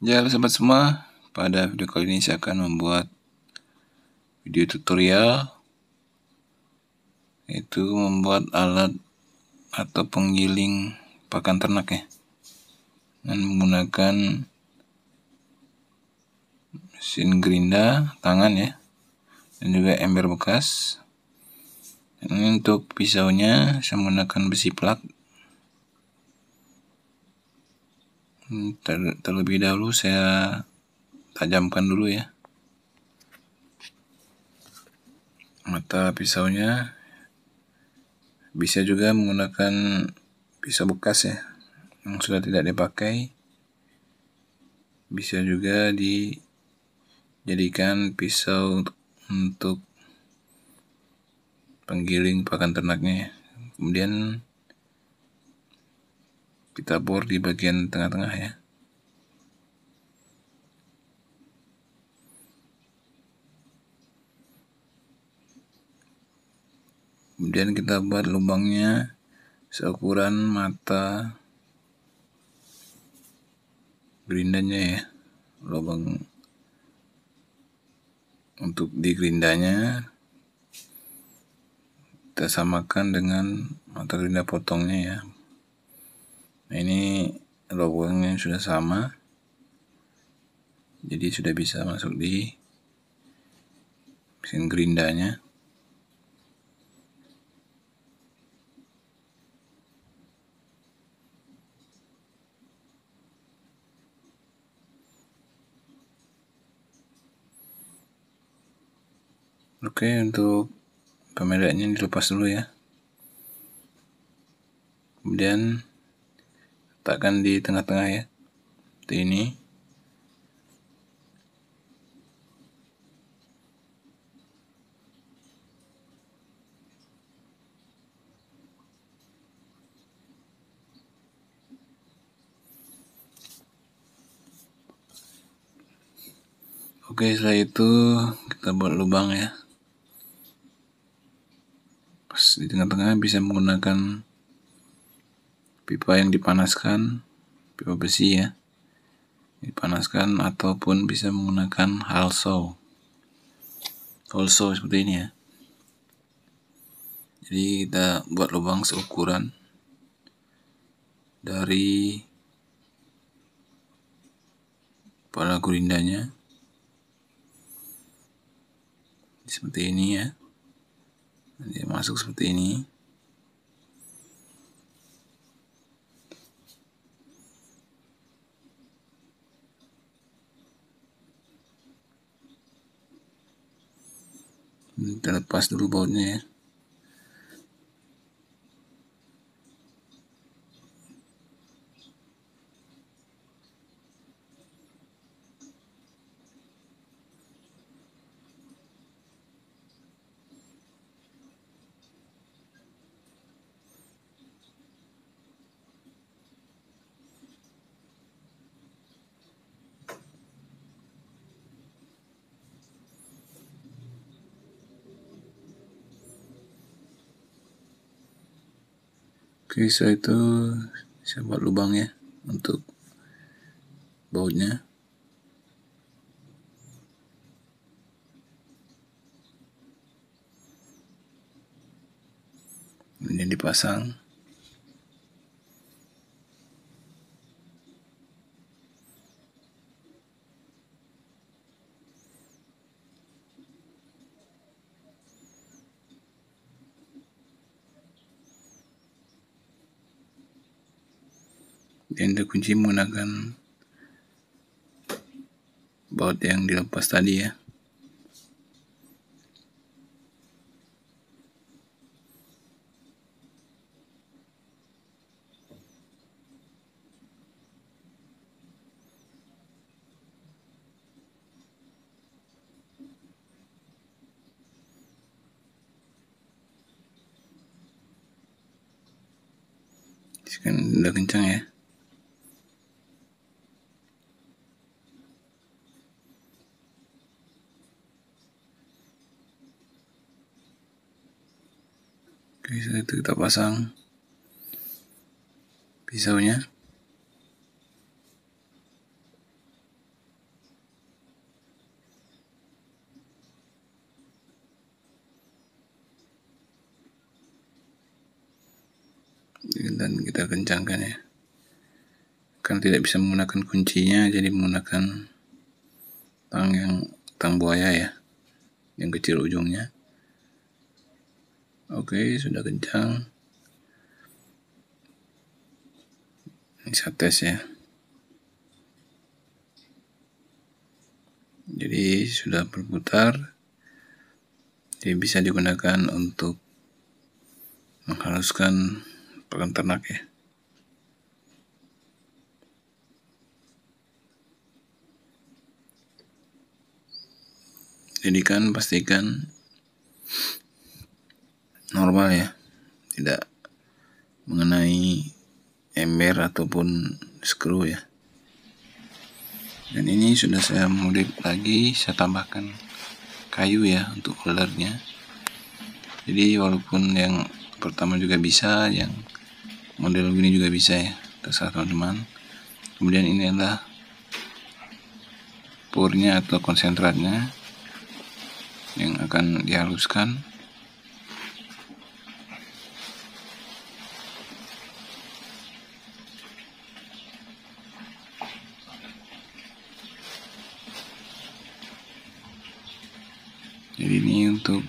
Ya, sobat semua, pada video kali ini saya akan membuat video tutorial, yaitu membuat alat atau penggiling pakan ternak ya, dengan menggunakan mesin gerinda tangan ya, dan juga ember bekas. Ini untuk pisaunya saya menggunakan besi plak. Terlebih dahulu saya tajamkan dulu ya mata pisaunya. Bisa juga menggunakan pisau bekas ya yang sudah tidak dipakai. Bisa juga dijadikan pisau untuk penggiling pakan ternaknya ya. Kemudian kita bor di bagian tengah-tengah ya. Kemudian kita buat lubangnya seukuran mata gerindanya ya. Lubang untuk di gerindanya kita samakan dengan mata gerinda potongnya ya. Nah, ini lubangnya sudah sama, jadi sudah bisa masuk di mesin gerindanya. Oke, untuk pemedaknya dilepas dulu ya. Kemudian letakkan di tengah-tengah ya, seperti ini. Oke, setelah itu kita buat lubang ya. Pas di tengah-tengah bisa menggunakan pipa yang dipanaskan, pipa besi ya, dipanaskan, ataupun bisa menggunakan holsaw seperti ini ya. Jadi kita buat lubang seukuran dari kepala gerindanya seperti ini ya. Dia masuk seperti ini. Kita lepas dulu bautnya ya. Oke, setelah itu saya buat lubang ya untuk bautnya. Ini dipasang. Dan dikunci menggunakan baut yang dilepas tadi ya. Sekarang udah kencang ya. Oke, setelah itu kita pasang pisaunya. dan kita kencangkan ya. Kan tidak bisa menggunakan kuncinya, jadi menggunakan tang buaya ya, yang kecil ujungnya. Oke, sudah kencang. Ini saya tes ya. Jadi sudah berputar. Jadi bisa digunakan untuk menghaluskan pakan ternak ya. Jadi kan pastikan normal ya, tidak mengenai ember ataupun skru ya. Dan ini sudah saya modif lagi, saya tambahkan kayu ya untuk holdernya. Jadi walaupun yang pertama juga bisa, yang model gini juga bisa ya, terserah teman-teman. Kemudian ini adalah purnya atau konsentratnya yang akan dihaluskan. Jadi ini untuk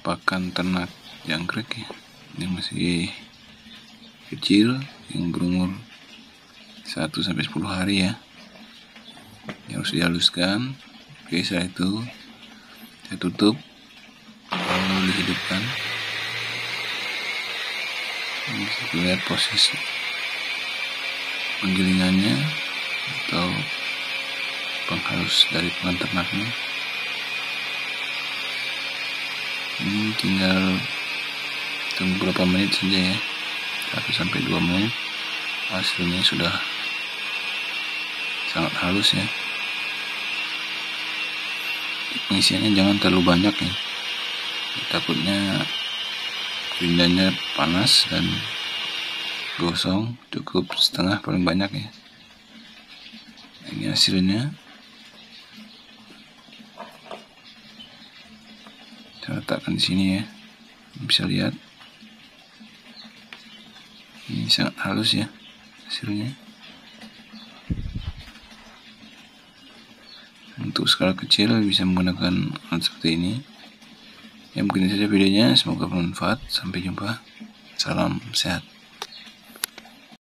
pakan ternak jangkrik ya, yang masih kecil, yang berumur 1-10 hari ya, yang harus dihaluskan. Oke, setelah itu saya tutup lalu dihidupkan. Ini bisa dilihat proses penggilingannya atau penghalus dari pakan ternaknya. Ini tinggal tunggu beberapa menit saja ya, 1-2 menit. Hasilnya sudah sangat halus ya. Isiannya jangan terlalu banyak ya, takutnya gerindanya panas dan gosong. Cukup setengah paling banyak ya. Ini hasilnya. Saya letakkan di sini ya, bisa lihat. Ini sangat halus ya hasilnya. Untuk skala kecil bisa menggunakan alat seperti ini. Ya, mungkin saja videonya, semoga bermanfaat. Sampai jumpa. Salam sehat.